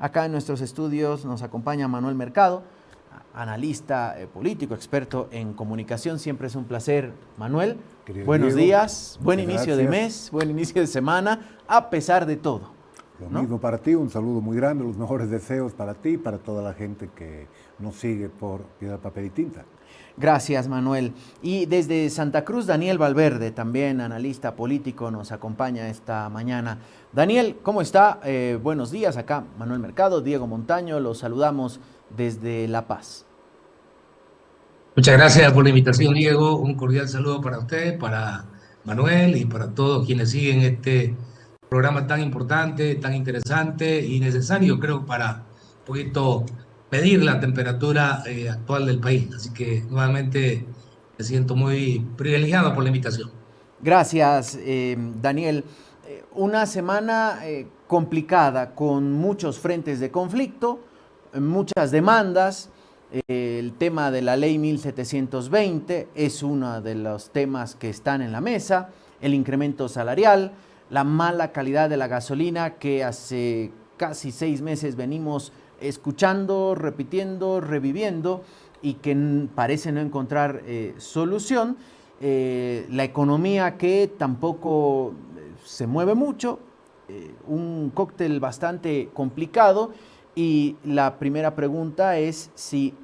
Acá en nuestros estudios nos acompaña Manuel Mercado, analista político, experto en comunicación. Siempre es un placer, Manuel. Querido Buenos Diego, días, buen inicio de gracias. mes, buen inicio de semana, a pesar de todo. Lo ¿no? mismo para ti, un saludo muy grande, los mejores deseos para ti y para toda la gente que nos sigue por Piedra, Papel y Tinta. Gracias, Manuel. Y desde Santa Cruz, Daniel Valverde, también analista político, nos acompaña esta mañana. Daniel, ¿cómo está? Buenos días, acá Manuel Mercado, Diego Montaño, los saludamos desde La Paz. Muchas gracias por la invitación, Diego. Un cordial saludo para usted, para Manuel y para todos quienes siguen este programa tan importante, tan interesante y necesario, creo, para un poquito medir la temperatura actual del país. Así que nuevamente me siento muy privilegiado por la invitación. Gracias, Daniel. Una semana complicada, con muchos frentes de conflicto, muchas demandas. El tema de la ley 1720 es uno de los temas que están en la mesa, el incremento salarial, la mala calidad de la gasolina que hace casi 6 meses venimos escuchando, repitiendo, reviviendo y que parece no encontrar solución. La economía que tampoco se mueve mucho, un cóctel bastante complicado. Y la primera pregunta es si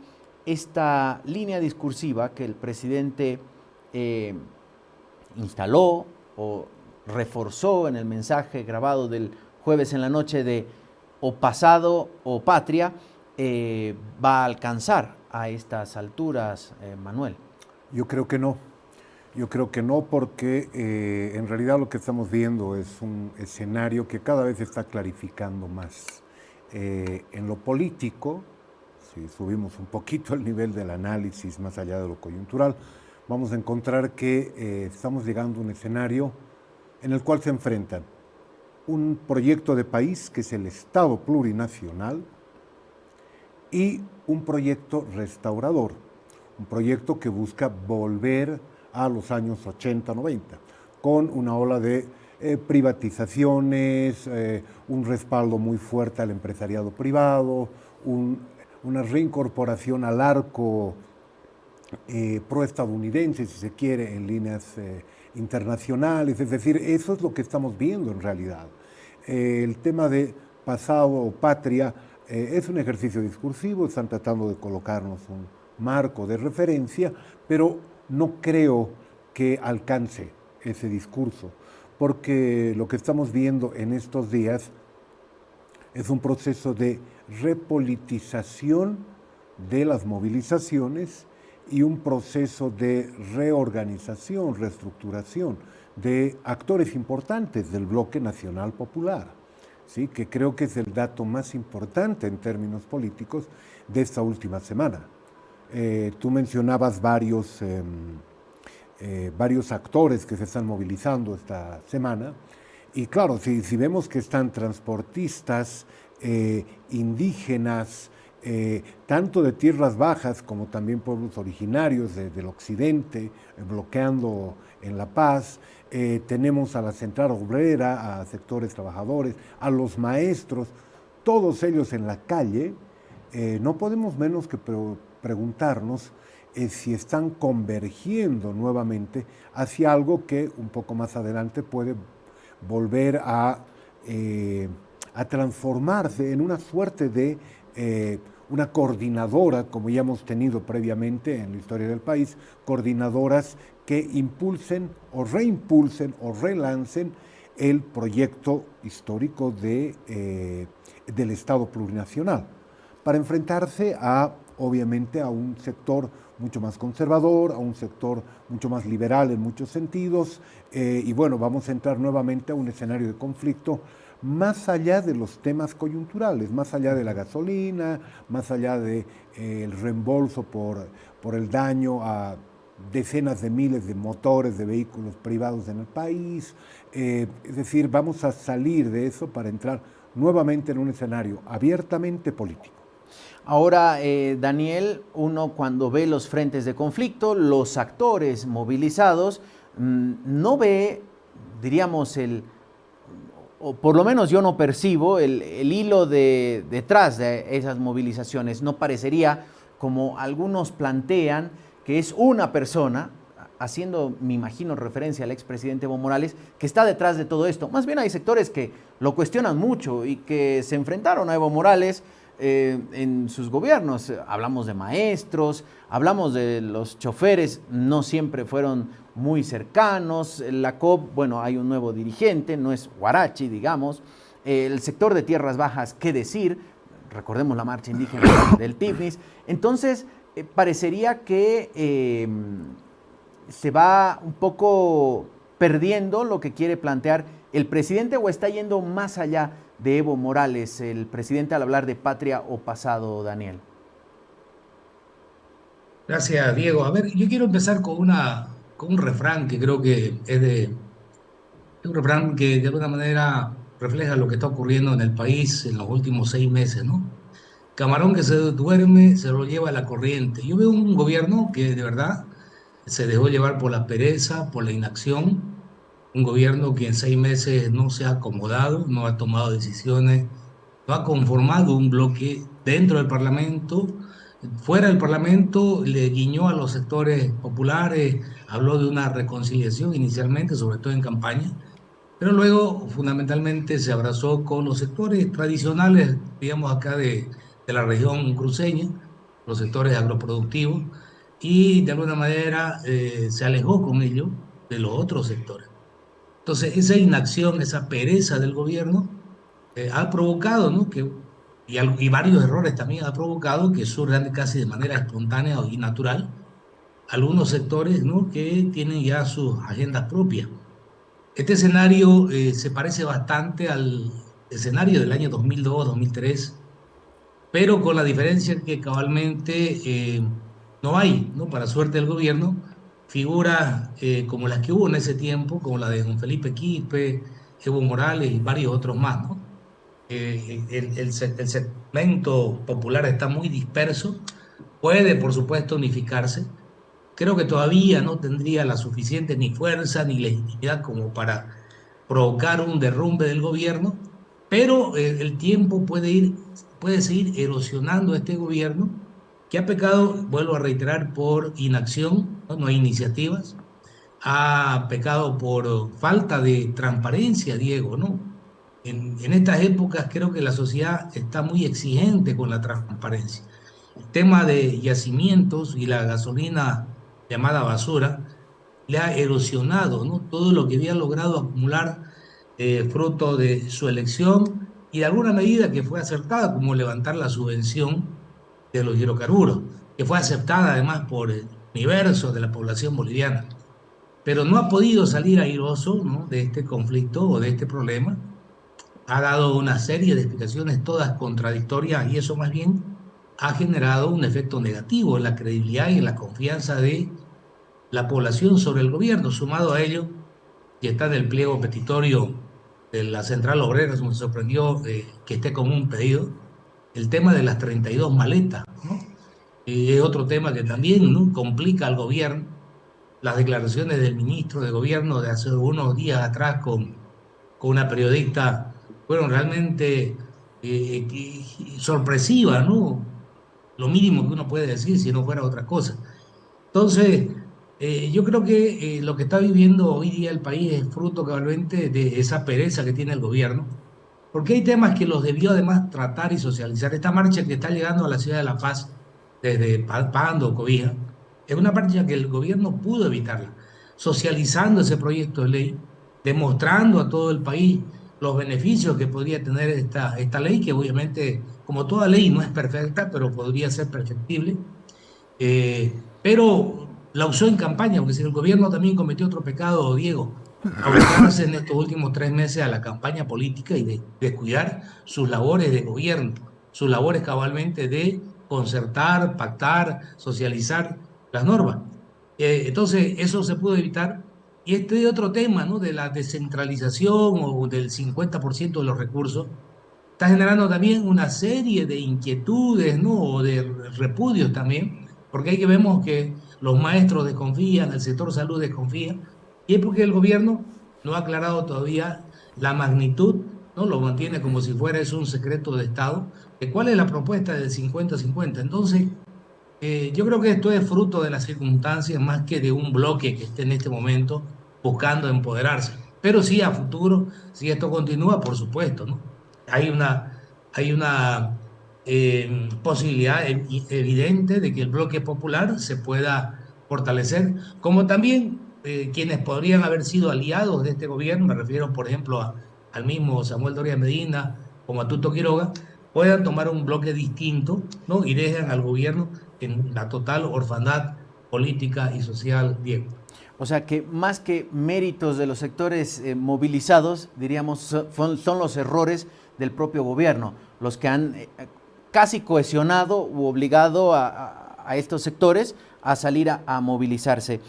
esta línea discursiva que el presidente instaló o reforzó en el mensaje grabado del jueves en la noche de o pasado o patria, va a alcanzar a estas alturas, Manuel. Yo creo que no. Yo creo que no, porque en realidad lo que estamos viendo es un escenario que cada vez está clarificando más. En lo político, si subimos un poquito el nivel del análisis más allá de lo coyuntural, vamos a encontrar que estamos llegando a un escenario en el cual se enfrentan un proyecto de país que es el Estado plurinacional y un proyecto restaurador, un proyecto que busca volver a los años 80, 90, con una ola de privatizaciones, un respaldo muy fuerte al empresariado privado, una reincorporación al arco proestadounidense, si se quiere, en líneas internacionales. Es decir, eso es lo que estamos viendo en realidad. El tema de pasado o patria es un ejercicio discursivo, están tratando de colocarnos un marco de referencia, pero no creo que alcance ese discurso, porque lo que estamos viendo en estos días es un proceso de repolitización de las movilizaciones y un proceso de reorganización, reestructuración de actores importantes del bloque nacional popular, ¿sí? Que creo que es el dato más importante en términos políticos de esta última semana. Tú mencionabas varios actores que se están movilizando esta semana. Y claro, si vemos que están transportistas, indígenas, tanto de tierras bajas como también pueblos originarios del occidente, bloqueando en La Paz, tenemos a la central obrera, a sectores trabajadores, a los maestros, todos ellos en la calle, no podemos menos que preguntarnos si están convergiendo nuevamente hacia algo que un poco más adelante puede volver a transformarse en una suerte de una coordinadora, como ya hemos tenido previamente en la historia del país, coordinadoras que impulsen o reimpulsen o relancen el proyecto histórico del Estado plurinacional, para enfrentarse obviamente a un sector mucho más conservador, a un sector mucho más liberal en muchos sentidos, y bueno, vamos a entrar nuevamente a un escenario de conflicto más allá de los temas coyunturales, más allá de la gasolina, más allá del reembolso por el daño a decenas de miles de motores de vehículos privados en el país. Es decir, vamos a salir de eso para entrar nuevamente en un escenario abiertamente político. Ahora, Daniel, uno cuando ve los frentes de conflicto, los actores movilizados, no ve, diríamos, o por lo menos yo no percibo el hilo detrás de esas movilizaciones. No parecería, como algunos plantean, que es una persona, haciendo, me imagino, referencia al expresidente Evo Morales, que está detrás de todo esto. Más bien hay sectores que lo cuestionan mucho y que se enfrentaron a Evo Morales en sus gobiernos. Hablamos de maestros, hablamos de los choferes, no siempre fueron muy cercanos. La COP, bueno, hay un nuevo dirigente, no es Huarachi, digamos. El sector de tierras bajas, ¿qué decir? Recordemos la marcha indígena del Tifnis. Entonces, parecería que se va un poco perdiendo lo que quiere plantear el presidente, o está yendo más allá de Evo Morales, el presidente, al hablar de patria o pasado, Daniel. Gracias, Diego. A ver, yo quiero empezar con un refrán que creo que es un refrán que de alguna manera refleja lo que está ocurriendo en el país en los últimos 6 meses, ¿no? Camarón que se duerme se lo lleva la corriente. Yo veo un gobierno que de verdad se dejó llevar por la pereza, por la inacción, un gobierno que en 6 meses no se ha acomodado, no ha tomado decisiones, no ha conformado un bloque dentro del Parlamento, fuera del Parlamento le guiñó a los sectores populares, habló de una reconciliación inicialmente, sobre todo en campaña, pero luego fundamentalmente se abrazó con los sectores tradicionales, digamos acá de la región cruceña, los sectores agroproductivos, y de alguna manera se alejó con ello de los otros sectores. Entonces, esa inacción, esa pereza del gobierno ha provocado, ¿no? Y varios errores también ha provocado que surjan casi de manera espontánea y natural algunos sectores, ¿no? Que tienen ya sus agendas propias. Este escenario se parece bastante al escenario del año 2002-2003, pero con la diferencia que cabalmente no hay, ¿no? Para suerte del gobierno, figuras como las que hubo en ese tiempo, como la de don Felipe Quispe, Evo Morales y varios otros más, ¿no? El segmento popular está muy disperso, puede, por supuesto, unificarse. Creo que todavía no tendría la suficiente ni fuerza ni legitimidad como para provocar un derrumbe del gobierno, pero el tiempo puede seguir erosionando a este gobierno que ha pecado, vuelvo a reiterar, por inacción, no, no hay iniciativas, ha pecado por falta de transparencia, Diego, ¿no? En estas épocas creo que la sociedad está muy exigente con la transparencia. El tema de yacimientos y la gasolina llamada basura le ha erosionado, ¿no? Todo lo que había logrado acumular fruto de su elección y de alguna medida que fue acertada, como levantar la subvención de los hidrocarburos, que fue aceptada además por el universo de la población boliviana, pero no ha podido salir airoso, ¿no? De este conflicto o de este problema. Ha dado una serie de explicaciones todas contradictorias y eso más bien ha generado un efecto negativo en la credibilidad y en la confianza de la población sobre el gobierno. Sumado a ello, y está en el pliego petitorio de la Central Obrera, me sorprendió que esté como un pedido, el tema de las 32 maletas, ¿no? Es otro tema que también, ¿no? Complica al gobierno. Las declaraciones del ministro de gobierno de hace unos días atrás con una periodista fueron realmente sorpresivas, ¿no? Lo mínimo que uno puede decir si no fuera otra cosa. Entonces, yo creo que lo que está viviendo hoy día el país es fruto cabalmente de esa pereza que tiene el gobierno, porque hay temas que los debió además tratar y socializar. Esta marcha que está llegando a la ciudad de La Paz desde Pando, Cobija, es una marcha que el gobierno pudo evitarla, socializando ese proyecto de ley, demostrando a todo el país los beneficios que podría tener esta ley, que obviamente, como toda ley, no es perfecta, pero podría ser perfectible. Pero la usó en campaña, porque si el gobierno también cometió otro pecado, Diego, abocarse en estos últimos 3 meses a la campaña política y de descuidar sus labores de gobierno, sus labores cabalmente de concertar, pactar, socializar las normas. Entonces, eso se pudo evitar. Y este otro tema, ¿no? De la descentralización o del 50% de los recursos, está generando también una serie de inquietudes, ¿no? O de repudios también, porque hay que vemos que los maestros desconfían, el sector salud desconfía, y es porque el gobierno no ha aclarado todavía la magnitud ¿no? Lo mantiene como si fuera eso un secreto de Estado. ¿Cuál es la propuesta del 50-50? Entonces, yo creo que esto es fruto de las circunstancias más que de un bloque que esté en este momento buscando empoderarse. Pero sí, a futuro, si esto continúa, por supuesto, ¿no? Hay una posibilidad evidente de que el bloque popular se pueda fortalecer, como también quienes podrían haber sido aliados de este gobierno, me refiero, por ejemplo, al mismo Samuel Doria Medina, como a Tuto Quiroga, puedan tomar un bloque distinto, ¿no? Y dejan al gobierno en la total orfandad política y social, Diego. O sea que más que méritos de los sectores movilizados, diríamos, son los errores del propio gobierno, los que han casi cohesionado u obligado a estos sectores a salir a movilizarse.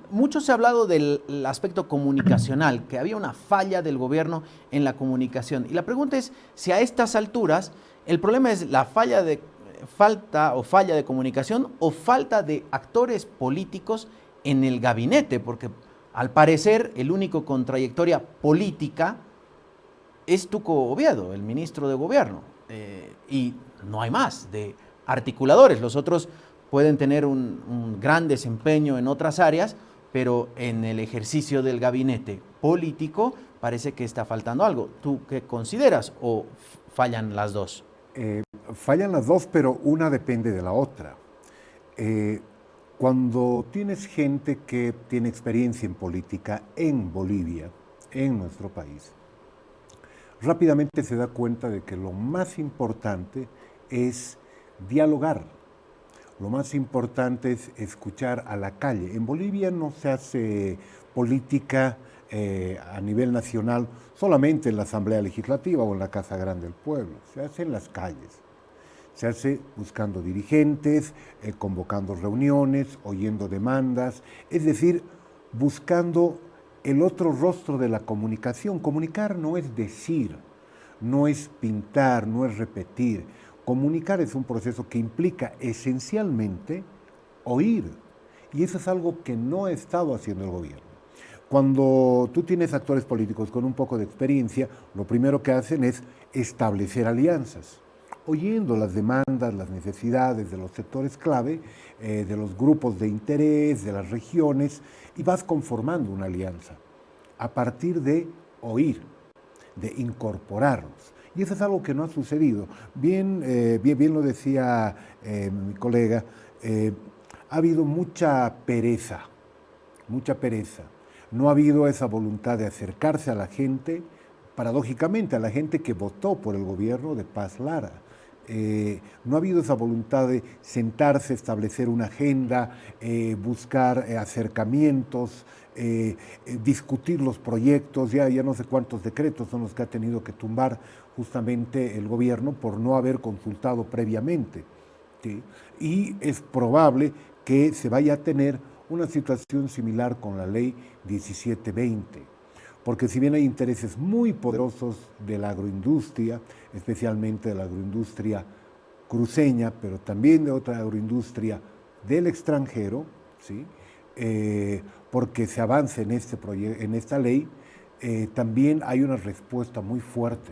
Mucho se ha hablado del aspecto comunicacional, que había una falla del gobierno en la comunicación. Y la pregunta es si a estas alturas el problema es la falla de comunicación o falta de actores políticos en el gabinete, porque al parecer el único con trayectoria política es Tuco Oviedo, el ministro de gobierno, y no hay más de articuladores. Los otros pueden tener un gran desempeño en otras áreas, pero en el ejercicio del gabinete político parece que está faltando algo. ¿Tú qué consideras o fallan las dos? Fallan las dos, pero una depende de la otra. Cuando tienes gente que tiene experiencia en política en Bolivia, en nuestro país, rápidamente se da cuenta de que lo más importante es dialogar. Lo más importante es escuchar a la calle. En Bolivia no se hace política a nivel nacional solamente en la Asamblea Legislativa o en la Casa Grande del Pueblo, se hace en las calles. Se hace buscando dirigentes, convocando reuniones, oyendo demandas, es decir, buscando el otro rostro de la comunicación. Comunicar no es decir, no es pintar, no es repetir. Comunicar es un proceso que implica esencialmente oír. Y eso es algo que no ha estado haciendo el gobierno. Cuando tú tienes actores políticos con un poco de experiencia, lo primero que hacen es establecer alianzas, oyendo las demandas, las necesidades de los sectores clave, de los grupos de interés, de las regiones, y vas conformando una alianza a partir de oír, de incorporarlos. Y eso es algo que no ha sucedido. Bien lo decía mi colega, ha habido mucha pereza. No ha habido esa voluntad de acercarse a la gente, paradójicamente a la gente que votó por el gobierno de Paz Lara. No ha habido esa voluntad de sentarse, establecer una agenda, buscar acercamientos, discutir los proyectos. Ya no sé cuántos decretos son los que ha tenido que tumbar justamente el gobierno por no haber consultado previamente, ¿sí? Y es probable que se vaya a tener una situación similar con la ley 1720. Porque si bien hay intereses muy poderosos de la agroindustria, especialmente de la agroindustria cruceña, pero también de otra agroindustria del extranjero, ¿sí? Porque se avance en esta ley, también hay una respuesta muy fuerte,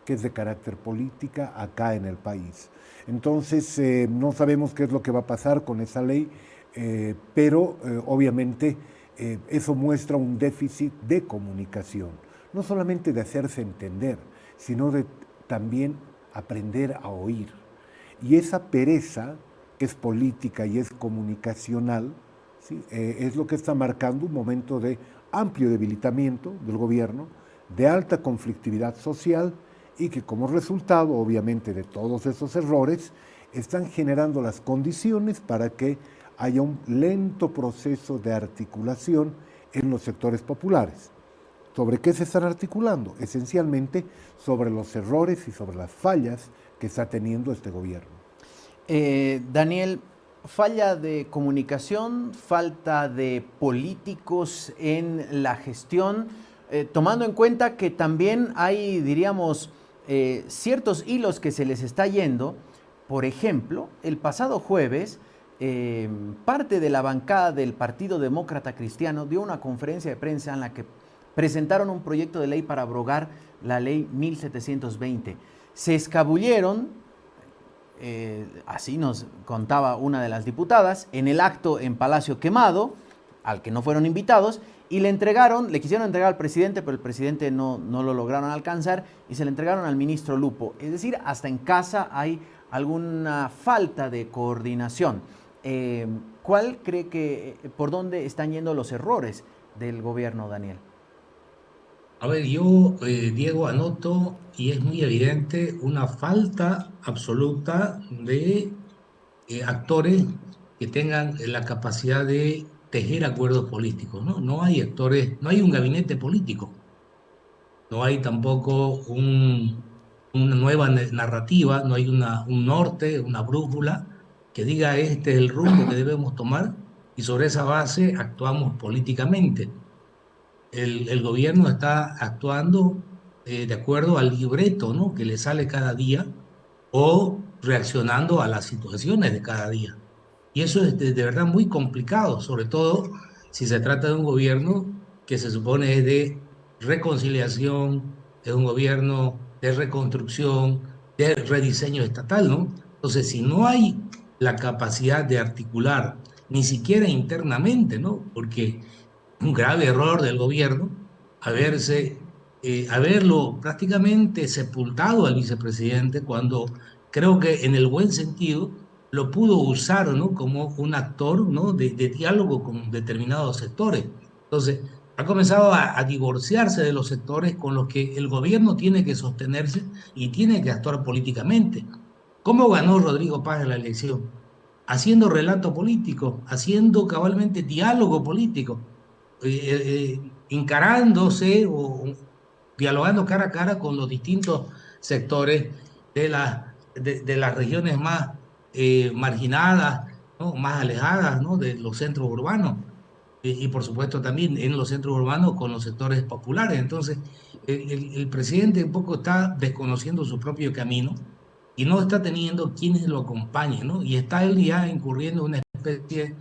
que es de carácter política acá en el país. Entonces, no sabemos qué es lo que va a pasar con esa ley, pero obviamente eso muestra un déficit de comunicación, no solamente de hacerse entender, sino de también aprender a oír. Y esa pereza, que es política y es comunicacional, ¿sí? Es lo que está marcando un momento de amplio debilitamiento del gobierno, de alta conflictividad social y que como resultado, obviamente, de todos esos errores, están generando las condiciones para que haya un lento proceso de articulación en los sectores populares. ¿Sobre qué se están articulando? Esencialmente sobre los errores y sobre las fallas que está teniendo este gobierno. Daniel, falla de comunicación, falta de políticos en la gestión, tomando en cuenta que también hay, diríamos, ciertos hilos que se les está yendo. Por ejemplo, el pasado jueves, parte de la bancada del Partido Demócrata Cristiano dio una conferencia de prensa en la que presentaron un proyecto de ley para abrogar la ley 1720. Se escabulleron, así nos contaba una de las diputadas, en el acto en Palacio Quemado, al que no fueron invitados, y le quisieron entregar al presidente, pero el presidente no lo lograron alcanzar, y se le entregaron al ministro Lupo. Es decir, hasta en casa hay alguna falta de coordinación. ¿Cuál cree por dónde están yendo los errores del gobierno, Daniel? A ver, yo, Diego, anoto, y es muy evidente, una falta absoluta de actores que tengan la capacidad de tejer acuerdos políticos, ¿no? No hay actores, no hay un gabinete político, no hay tampoco una nueva narrativa, no hay un norte, una brújula que diga este es el rumbo que debemos tomar y sobre esa base actuamos políticamente. El gobierno está actuando de acuerdo al libreto, ¿no?, que le sale cada día o reaccionando a las situaciones de cada día. Y eso es de verdad muy complicado, sobre todo si se trata de un gobierno que se supone es de reconciliación, es un gobierno de reconstrucción, de rediseño estatal, ¿no? Entonces, si no hay la capacidad de articular, ni siquiera internamente, ¿no? Porque un grave error del gobierno haberlo prácticamente sepultado al vicepresidente cuando creo que en el buen sentido lo pudo usar, ¿no?, como un actor, ¿no?, de diálogo con determinados sectores. Entonces, ha comenzado a divorciarse de los sectores con los que el gobierno tiene que sostenerse y tiene que actuar políticamente. ¿Cómo ganó Rodrigo Paz la elección? Haciendo relato político, haciendo cabalmente diálogo político, encarándose o dialogando cara a cara con los distintos sectores de las regiones más marginadas, ¿no?, más alejadas, ¿no?, de los centros urbanos. Y por supuesto también en los centros urbanos con los sectores populares. Entonces, el presidente un poco está desconociendo su propio camino y no está teniendo quienes lo acompañen, ¿no? Y está él ya incurriendo en una especie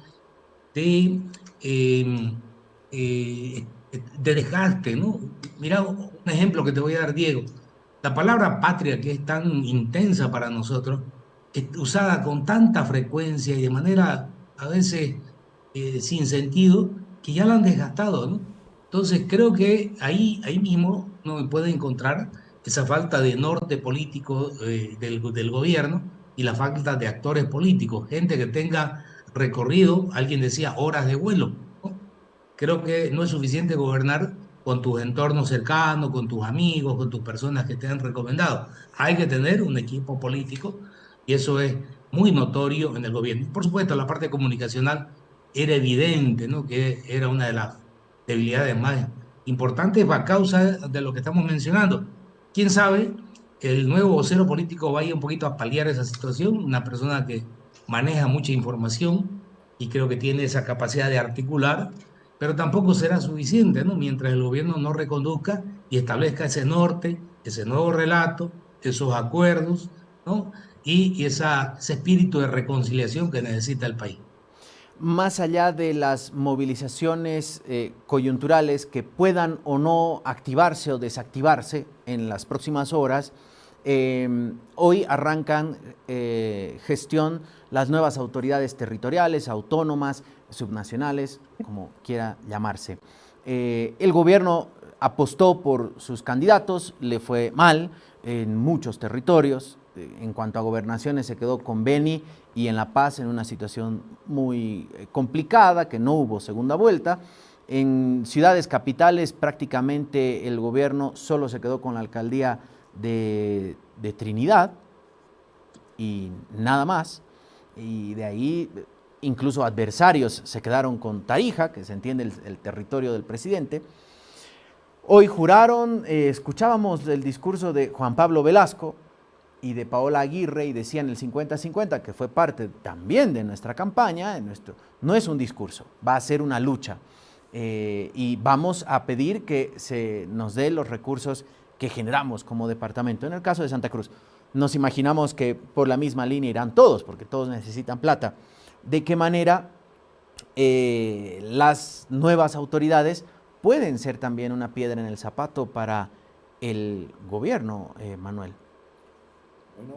de, eh, de desgaste, ¿no? Mira, un ejemplo que te voy a dar, Diego. La palabra patria, que es tan intensa para nosotros, es usada con tanta frecuencia y de manera a veces sin sentido, que ya la han desgastado, ¿no? Entonces creo que ahí mismo no puede encontrar esa falta de norte político del gobierno y la falta de actores políticos, gente que tenga recorrido, alguien decía, horas de vuelo, ¿no? Creo que no es suficiente gobernar con tus entornos cercanos, con tus amigos, con tus personas que te han recomendado. Hay que tener un equipo político y eso es muy notorio en el gobierno. Por supuesto, la parte comunicacional era evidente, ¿no?, que era una de las debilidades más importantes a causa de lo que estamos mencionando. ¿Quién sabe? El nuevo vocero político vaya un poquito a paliar esa situación, una persona que maneja mucha información y creo que tiene esa capacidad de articular, pero tampoco será suficiente, ¿no?, mientras el gobierno no reconduzca y establezca ese norte, ese nuevo relato, esos acuerdos, ¿no?, y ese espíritu de reconciliación que necesita el país. Más allá de las movilizaciones coyunturales que puedan o no activarse o desactivarse en las próximas horas, hoy arrancan gestión las nuevas autoridades territoriales, autónomas, subnacionales, como quiera llamarse. El gobierno apostó por sus candidatos, le fue mal en muchos territorios. En cuanto a gobernaciones, se quedó con Beni y en La Paz en una situación muy complicada, que no hubo segunda vuelta. En ciudades capitales prácticamente el gobierno solo se quedó con la alcaldía de Trinidad y nada más. Y de ahí incluso adversarios se quedaron con Tarija, que se entiende el territorio del presidente. Hoy juraron, escuchábamos el discurso de Juan Pablo Velasco y de Paola Aguirre y decían el 50-50, que fue parte también de nuestra campaña. No es un discurso, va a ser una lucha. Y vamos a pedir que se nos dé los recursos que generamos como departamento. En el caso de Santa Cruz, nos imaginamos que por la misma línea irán todos, porque todos necesitan plata. ¿De qué manera las nuevas autoridades pueden ser también una piedra en el zapato para el gobierno, Manuel. Bueno,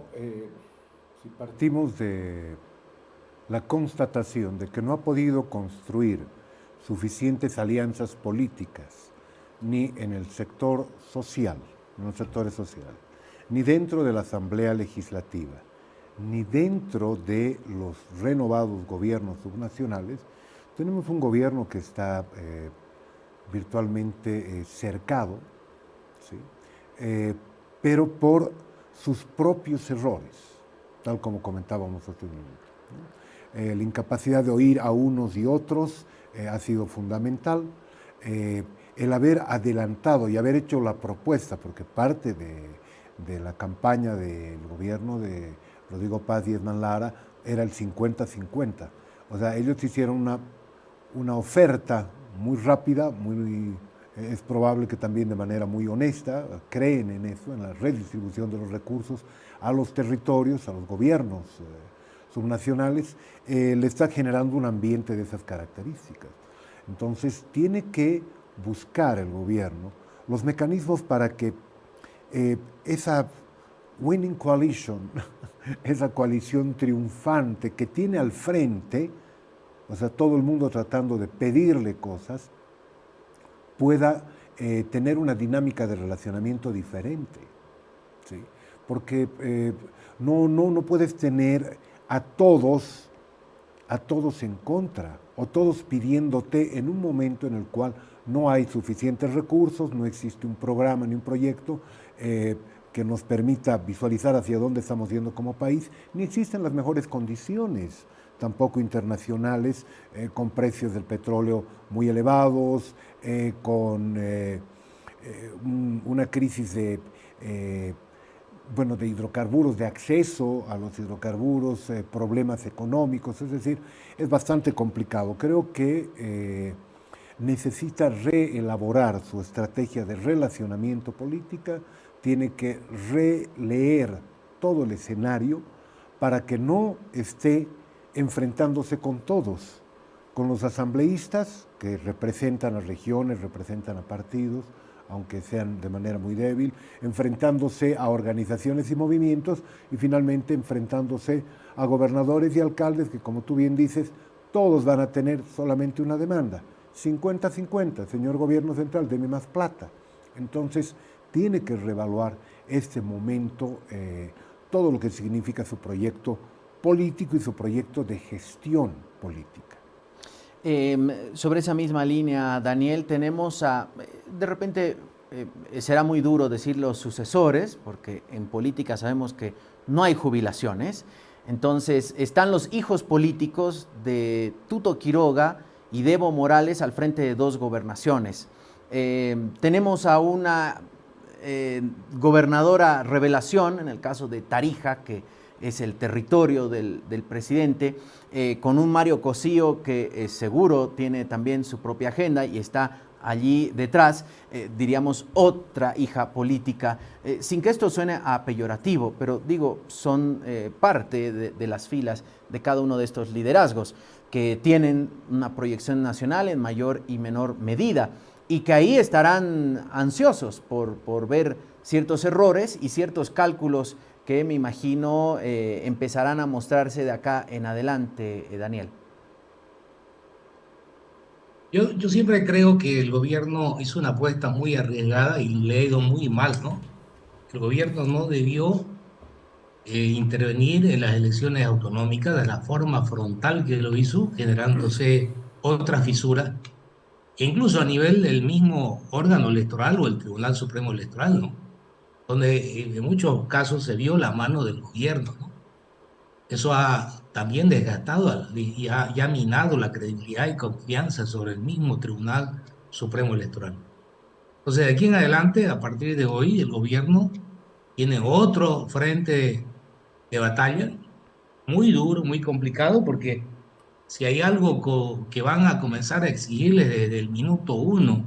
si partimos de la constatación de que no ha podido construir suficientes alianzas políticas ni en el sector social, en los sectores sociales, ni dentro de la Asamblea Legislativa, ni dentro de los renovados gobiernos subnacionales, tenemos un gobierno que está virtualmente cercado, ¿sí? Pero por sus propios errores, tal como comentábamos hace un minuto, ¿no? La incapacidad de oír a unos y otros ha sido fundamental. El haber adelantado y haber hecho la propuesta, porque parte de la campaña del gobierno de Rodrigo Paz y Edman Lara era el 50-50. O sea, ellos hicieron una oferta muy rápida, es probable que también de manera muy honesta, creen en eso, en la redistribución de los recursos a los territorios, a los gobiernos subnacionales, le está generando un ambiente de esas características. Entonces, tiene que buscar el gobierno los mecanismos para que esa winning coalition, esa coalición triunfante que tiene al frente, o sea, todo el mundo tratando de pedirle cosas, pueda tener una dinámica de relacionamiento diferente, ¿sí? Porque no puedes tener a todos en contra, o todos pidiéndote en un momento en el cual no hay suficientes recursos, no existe un programa ni un proyecto que nos permita visualizar hacia dónde estamos yendo como país, ni existen las mejores condiciones, tampoco internacionales, con precios del petróleo muy elevados, con una crisis de hidrocarburos, de acceso a los hidrocarburos, problemas económicos, es decir, es bastante complicado. Creo que necesita reelaborar su estrategia de relacionamiento política, tiene que releer todo el escenario para que no esté enfrentándose con todos, con los asambleístas que representan a regiones, representan a partidos, aunque sean de manera muy débil, enfrentándose a organizaciones y movimientos y finalmente enfrentándose a gobernadores y alcaldes que, como tú bien dices, todos van a tener solamente una demanda, 50-50, señor gobierno central, deme más plata. Entonces, tiene que reevaluar este momento, todo lo que significa su proyecto político y su proyecto de gestión política. Sobre esa misma línea, Daniel, tenemos de repente, será muy duro decir los sucesores, porque en política sabemos que no hay jubilaciones. Entonces, están los hijos políticos de Tuto Quiroga y de Evo Morales al frente de dos gobernaciones. Tenemos a una gobernadora revelación, en el caso de Tarija, que es el territorio del presidente, con un Mario Cosío que seguro tiene también su propia agenda y está allí detrás, diríamos, otra hija política, sin que esto suene a peyorativo, pero digo, son parte de las filas de cada uno de estos liderazgos que tienen una proyección nacional en mayor y menor medida y que ahí estarán ansiosos por ver ciertos errores y ciertos cálculos que me imagino empezarán a mostrarse de acá en adelante, Daniel. Yo siempre creo que el gobierno hizo una apuesta muy arriesgada y le ha ido muy mal, ¿no? El gobierno no debió intervenir en las elecciones autonómicas de la forma frontal que lo hizo, generándose otra fisura, e incluso a nivel del mismo órgano electoral o el Tribunal Supremo Electoral, ¿no? Donde en muchos casos se vio la mano del gobierno, ¿no? Eso ha también desgastado y ha minado la credibilidad y confianza sobre el mismo Tribunal Supremo Electoral. Entonces, de aquí en adelante, a partir de hoy, el gobierno tiene otro frente de batalla muy duro, muy complicado, porque si hay algo que van a comenzar a exigirles desde el minuto uno,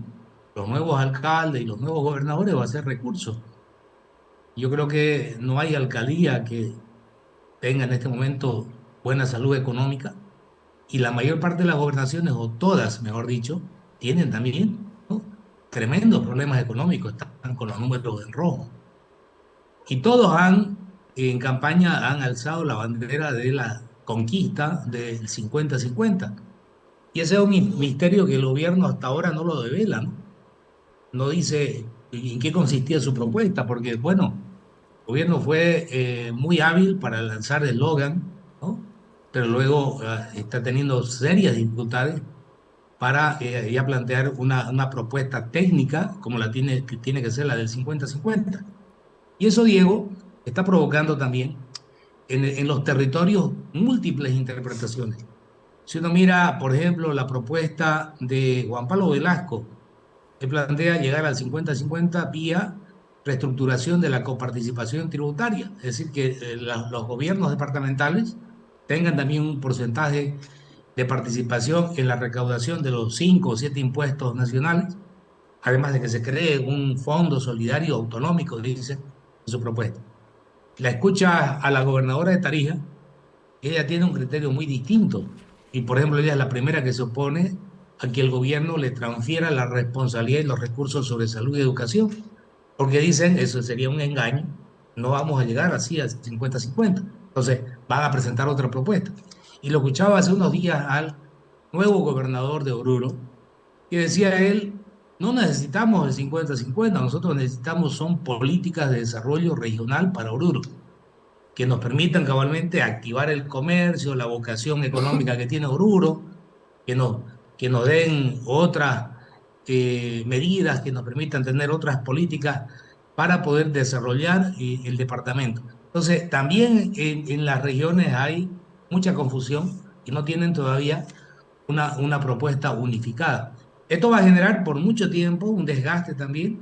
los nuevos alcaldes y los nuevos gobernadores, va a ser recursos. Yo creo que no hay alcaldía que tenga en este momento buena salud económica y la mayor parte de las gobernaciones, o todas, mejor dicho, tienen también, ¿no?, tremendos problemas económicos, están con los números en rojo. Y todos en campaña, han alzado la bandera de la conquista del 50-50. Y ese es un misterio que el gobierno hasta ahora no lo devela, ¿no? No dice en qué consistía su propuesta, porque, bueno, el gobierno fue muy hábil para lanzar el eslogan, ¿no? Pero luego está teniendo serias dificultades para ya plantear una propuesta técnica como que tiene que ser la del 50-50. Y eso, Diego, está provocando también en los territorios múltiples interpretaciones. Si uno mira, por ejemplo, la propuesta de Juan Pablo Velasco, que plantea llegar al 50-50 vía reestructuración de la coparticipación tributaria, es decir, que los gobiernos departamentales tengan también un porcentaje de participación en la recaudación de los 5 o 7 impuestos nacionales, además de que se cree un fondo solidario autonómico, dice en su propuesta. La escucha a la gobernadora de Tarija, ella tiene un criterio muy distinto. Y, por ejemplo, ella es la primera que se opone a que el gobierno le transfiera la responsabilidad y los recursos sobre salud y educación, porque dicen, eso sería un engaño, no vamos a llegar así a 50-50. Entonces, van a presentar otra propuesta. Y lo escuchaba hace unos días al nuevo gobernador de Oruro, que decía él, no necesitamos el 50-50, nosotros necesitamos son políticas de desarrollo regional para Oruro que nos permitan cabalmente activar el comercio, la vocación económica que tiene Oruro, que nos, que nos den otras medidas, que nos permitan tener otras políticas para poder desarrollar el departamento. Entonces, también en las regiones hay mucha confusión y no tienen todavía una propuesta unificada. Esto va a generar por mucho tiempo un desgaste también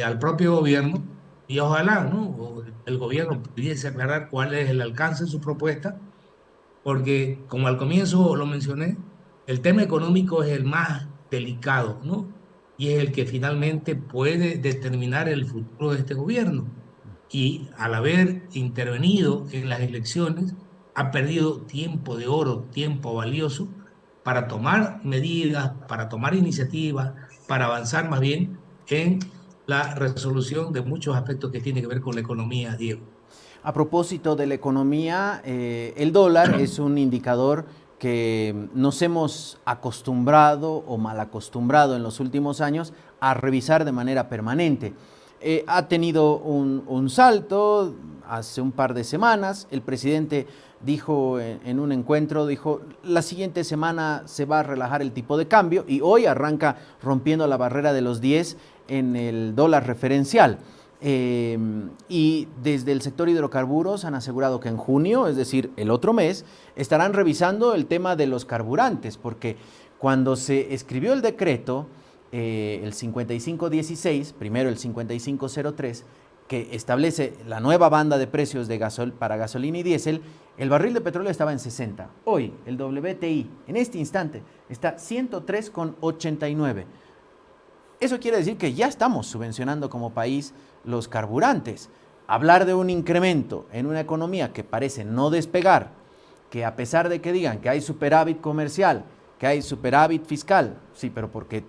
al propio gobierno y ojalá, ¿no? El gobierno pudiese aclarar cuál es el alcance de su propuesta, porque como al comienzo lo mencioné, el tema económico es el más delicado, ¿no? Y es el que finalmente puede determinar el futuro de este gobierno. Y al haber intervenido en las elecciones, ha perdido tiempo de oro, tiempo valioso, para tomar medidas, para tomar iniciativas, para avanzar más bien en la resolución de muchos aspectos que tienen que ver con la economía, Diego. A propósito de la economía, el dólar es un indicador que nos hemos acostumbrado o mal acostumbrado en los últimos años a revisar de manera permanente. Ha tenido un salto hace un par de semanas. El presidente dijo en un encuentro, dijo, la siguiente semana se va a relajar el tipo de cambio y hoy arranca rompiendo la barrera de los 10 en el dólar referencial. Y desde el sector hidrocarburos han asegurado que en junio, es decir, el otro mes, estarán revisando el tema de los carburantes, porque cuando se escribió el decreto, el 5516, primero el 5503, que establece la nueva banda de precios de para gasolina y diésel, el barril de petróleo estaba en 60. Hoy, el WTI, en este instante, está 103,89. Eso quiere decir que ya estamos subvencionando como país los carburantes. Hablar de un incremento en una economía que parece no despegar, que a pesar de que digan que hay superávit comercial, que hay superávit fiscal, sí, pero porque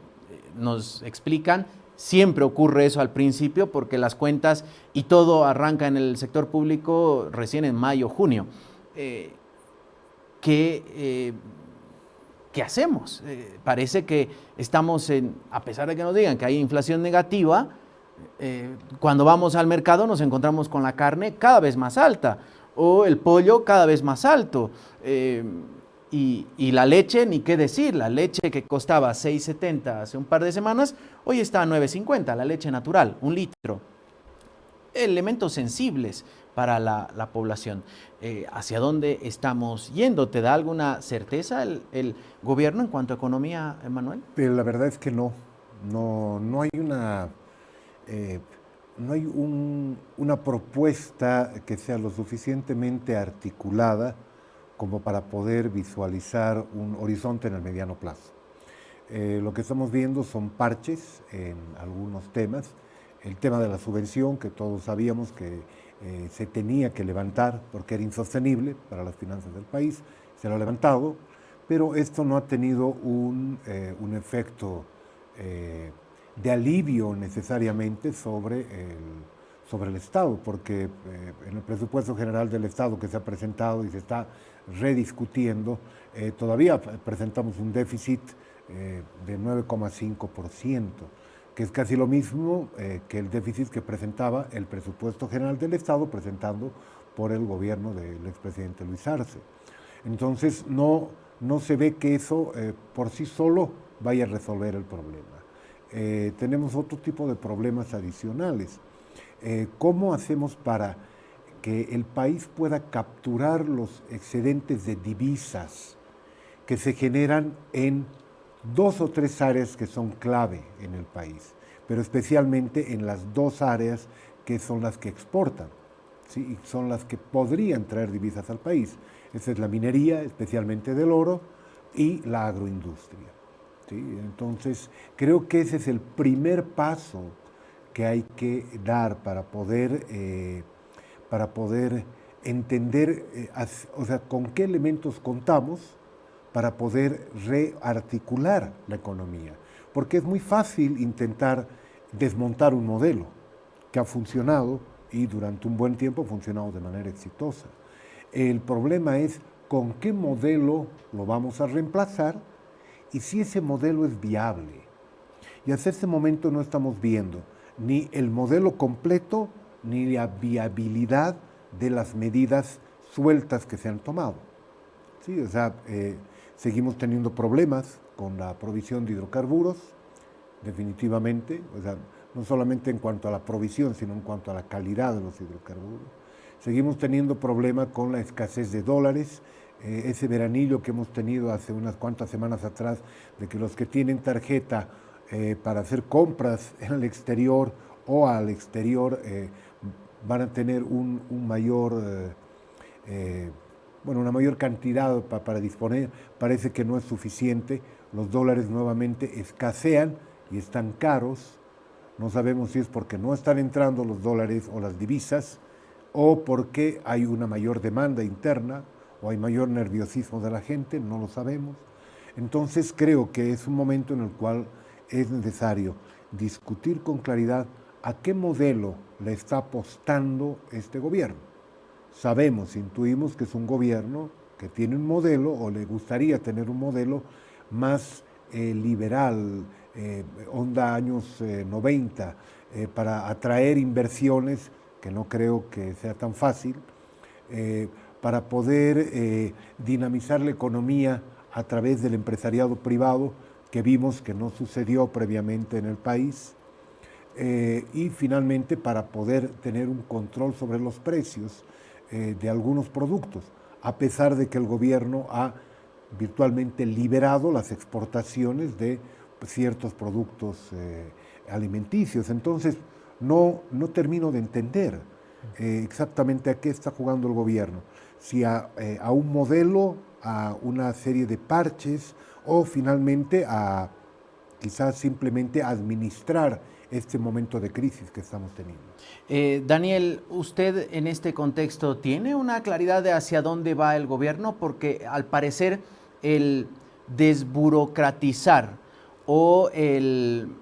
nos explican, siempre ocurre eso al principio porque las cuentas y todo arranca en el sector público recién en mayo, junio. ¿Qué hacemos? Parece que estamos a pesar de que nos digan que hay inflación negativa, cuando vamos al mercado nos encontramos con la carne cada vez más alta o el pollo cada vez más alto. Y la leche, ni qué decir, la leche que costaba 6.70 hace un par de semanas, hoy está a 9.50, la leche natural, 1 litro. Elementos sensibles para la población. ¿Hacia dónde estamos yendo? ¿Te da alguna certeza el gobierno en cuanto a economía, Manuel? Pero la verdad es que no hay una propuesta que sea lo suficientemente articulada como para poder visualizar un horizonte en el mediano plazo. Lo que estamos viendo son parches en algunos temas. El tema de la subvención, que todos sabíamos que se tenía que levantar porque era insostenible para las finanzas del país, se lo ha levantado, pero esto no ha tenido un efecto de alivio necesariamente sobre el Estado, porque en el presupuesto general del Estado que se ha presentado y se está rediscutiendo, todavía presentamos un déficit de 9,5%, que es casi lo mismo que el déficit que presentaba el presupuesto general del Estado presentando por el gobierno del expresidente Luis Arce. Entonces no se ve que eso por sí solo vaya a resolver el problema. Tenemos otro tipo de problemas adicionales. ¿Cómo hacemos para que el país pueda capturar los excedentes de divisas que se generan en 2 o 3 áreas que son clave en el país, pero especialmente en las 2 áreas que son las que exportan, ¿sí? Y son las que podrían traer divisas al país? Esa es la minería, especialmente del oro, y la agroindustria, ¿sí? Entonces, creo que ese es el primer paso que hay que dar para poder entender, o sea, con qué elementos contamos para poder rearticular la economía. Porque es muy fácil intentar desmontar un modelo que ha funcionado y durante un buen tiempo ha funcionado de manera exitosa. El problema es con qué modelo lo vamos a reemplazar y si ese modelo es viable. Y hasta este momento no estamos viendo ni el modelo completo ni la viabilidad de las medidas sueltas que se han tomado. Sí, o sea, seguimos teniendo problemas con la provisión de hidrocarburos, definitivamente, o sea, no solamente en cuanto a la provisión, sino en cuanto a la calidad de los hidrocarburos. Seguimos teniendo problemas con la escasez de dólares, ese veranillo que hemos tenido hace unas cuantas semanas atrás, de que los que tienen tarjeta para hacer compras en el exterior o al exterior van a tener una mayor cantidad para disponer, parece que no es suficiente. Los dólares nuevamente escasean y están caros. No sabemos si es porque no están entrando los dólares o las divisas, o porque hay una mayor demanda interna, o hay mayor nerviosismo de la gente, no lo sabemos. Entonces creo que es un momento en el cual es necesario discutir con claridad a qué modelo le está apostando este gobierno. Sabemos, intuimos que es un gobierno que tiene un modelo, o le gustaría tener un modelo más liberal, onda años 90, para atraer inversiones, que no creo que sea tan fácil, para poder dinamizar la economía a través del empresariado privado, que vimos que no sucedió previamente en el país, y finalmente para poder tener un control sobre los precios de algunos productos, a pesar de que el gobierno ha virtualmente liberado las exportaciones de ciertos productos alimenticios. Entonces, no termino de entender exactamente a qué está jugando el gobierno, si a un modelo, a una serie de parches, o finalmente a quizás simplemente administrar este momento de crisis que estamos teniendo. Daniel, ¿usted en este contexto tiene una claridad de hacia dónde va el gobierno? Porque al parecer el desburocratizar o el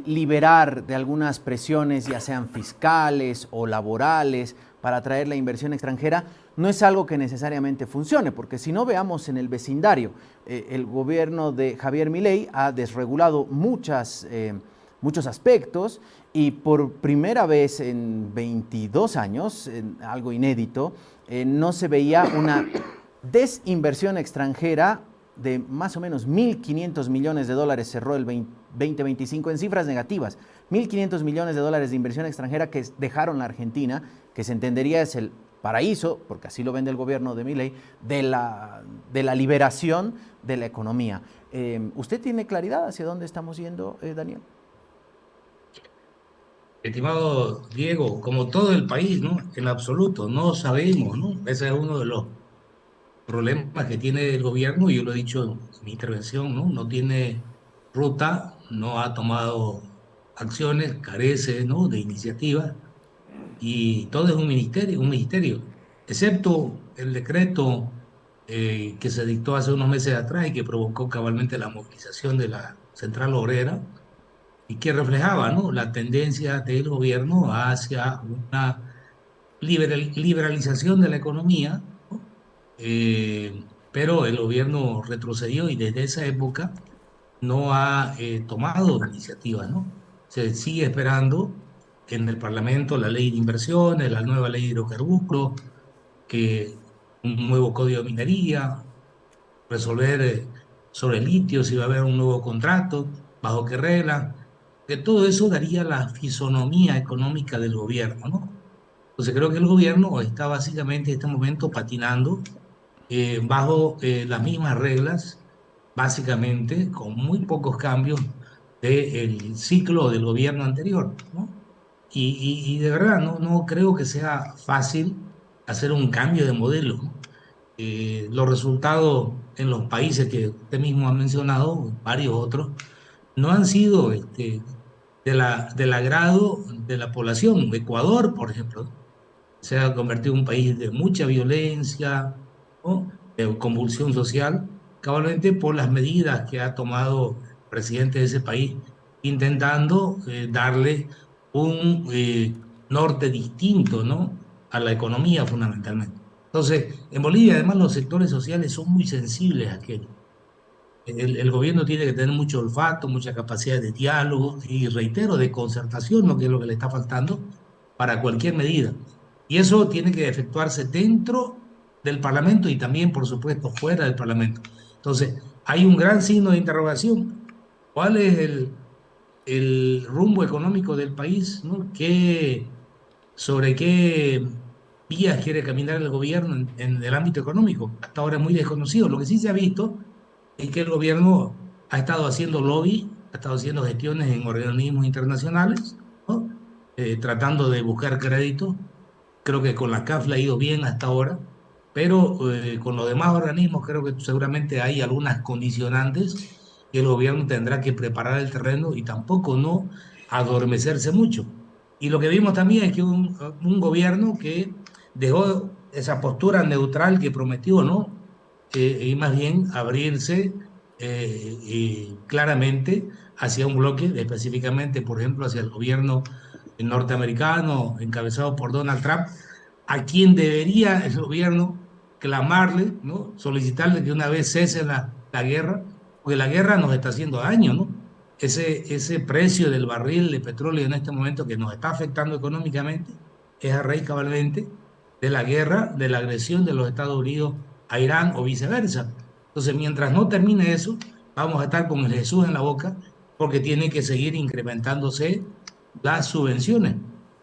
liberar de algunas presiones, ya sean fiscales o laborales, para atraer la inversión extranjera, no es algo que necesariamente funcione, porque si no, veamos en el vecindario, el gobierno de Javier Milei ha desregulado muchos aspectos, y por primera vez en 22 años, algo inédito, no se veía una desinversión extranjera de más o menos 1.500 millones de dólares, cerró el 2025 en cifras negativas, 1.500 millones de dólares de inversión extranjera que dejaron la Argentina, que se entendería es el paraíso, porque así lo vende el gobierno de Milei, de la liberación de la economía. ¿Usted tiene claridad hacia dónde estamos yendo, Daniel? Estimado Diego, como todo el país, ¿no? En absoluto, no sabemos, ¿no? Ese es uno de los problemas que tiene el gobierno, y yo lo he dicho en mi intervención, ¿no? No tiene ruta, no ha tomado acciones, carece, ¿no? De iniciativa, y todo es un ministerio, excepto el decreto que se dictó hace unos meses atrás y que provocó cabalmente la movilización de la central obrera. y que reflejaba, ¿no?, la tendencia del gobierno hacia una liberalización de la economía, ¿no? Pero el gobierno retrocedió y desde esa época no ha tomado iniciativas, ¿no? Se sigue esperando en el Parlamento la ley de inversiones, la nueva ley de hidrocarburos, que un nuevo código de minería, resolver sobre el litio, si va a haber un nuevo contrato, bajo qué regla, que todo eso daría la fisonomía económica del gobierno, ¿no? Entonces creo que el gobierno está básicamente en este momento patinando bajo las mismas reglas, básicamente con muy pocos cambios del ciclo del gobierno anterior, ¿no? Y de verdad no creo que sea fácil hacer un cambio de modelo, ¿no? Los resultados en los países que usted mismo ha mencionado, varios otros, no han sido del agrado de la población. Ecuador, por ejemplo, se ha convertido en un país de mucha violencia, ¿no?, de convulsión social, cabalmente por las medidas que ha tomado el presidente de ese país, intentando darle un norte distinto, ¿no?, a la economía fundamentalmente. Entonces, en Bolivia además los sectores sociales son muy sensibles a aquello. El gobierno tiene que tener mucho olfato, mucha capacidad de diálogo y, reitero, de concertación, lo que es lo que le está faltando para cualquier medida. Y eso tiene que efectuarse dentro del Parlamento y también, por supuesto, fuera del Parlamento. Entonces, hay un gran signo de interrogación. ¿Cuál es el rumbo económico del país, ¿no? ¿Sobre qué vías quiere caminar el gobierno en el ámbito económico? Hasta ahora es muy desconocido. Lo que sí se ha visto es que el gobierno ha estado haciendo lobby, ha estado haciendo gestiones en organismos internacionales, ¿no?, tratando de buscar crédito. Creo que con la CAF le ha ido bien hasta ahora, pero con los demás organismos creo que seguramente hay algunas condicionantes y el gobierno tendrá que preparar el terreno y tampoco no adormecerse mucho. Y lo que vimos también es que un gobierno que dejó esa postura neutral que prometió, ¿no? Y más bien abrirse claramente hacia un bloque, específicamente, por ejemplo, hacia el gobierno norteamericano encabezado por Donald Trump, a quien debería el gobierno clamarle, ¿no?, solicitarle que una vez cese la guerra, porque la guerra nos está haciendo daño, ¿no? Ese precio del barril de petróleo en este momento que nos está afectando económicamente es a raíz cabalmente de la guerra, de la agresión de los Estados Unidos a Irán o viceversa. Entonces, mientras no termine eso, vamos a estar con el Jesús en la boca porque tiene que seguir incrementándose las subvenciones.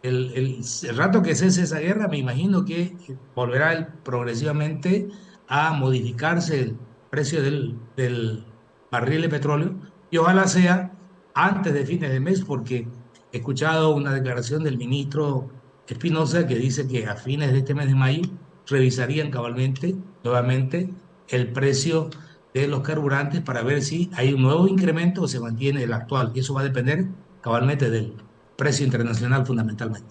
El rato que cese esa guerra, me imagino que volverá progresivamente a modificarse el precio del barril de petróleo y ojalá sea antes de fines de mes, porque he escuchado una declaración del ministro Espinosa que dice que a fines de este mes de mayo revisarían cabalmente nuevamente el precio de los carburantes para ver si hay un nuevo incremento o se mantiene el actual. Y eso va a depender cabalmente del precio internacional fundamentalmente.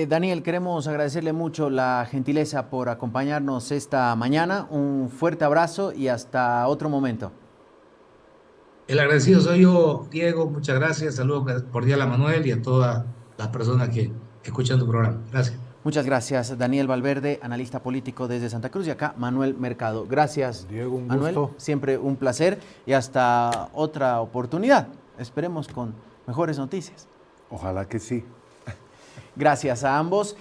Daniel, queremos agradecerle mucho la gentileza por acompañarnos esta mañana. Un fuerte abrazo y hasta otro momento. El agradecido soy yo, Diego. Muchas gracias. Saludos cordial a Manuel y a todas las personas que escuchan tu programa. Gracias. Muchas gracias, Daniel Valverde, analista político desde Santa Cruz, y acá Manuel Mercado. Gracias, Diego, un Manuel. gusto. Siempre un placer y hasta otra oportunidad. Esperemos con mejores noticias. Ojalá que sí. Gracias a ambos.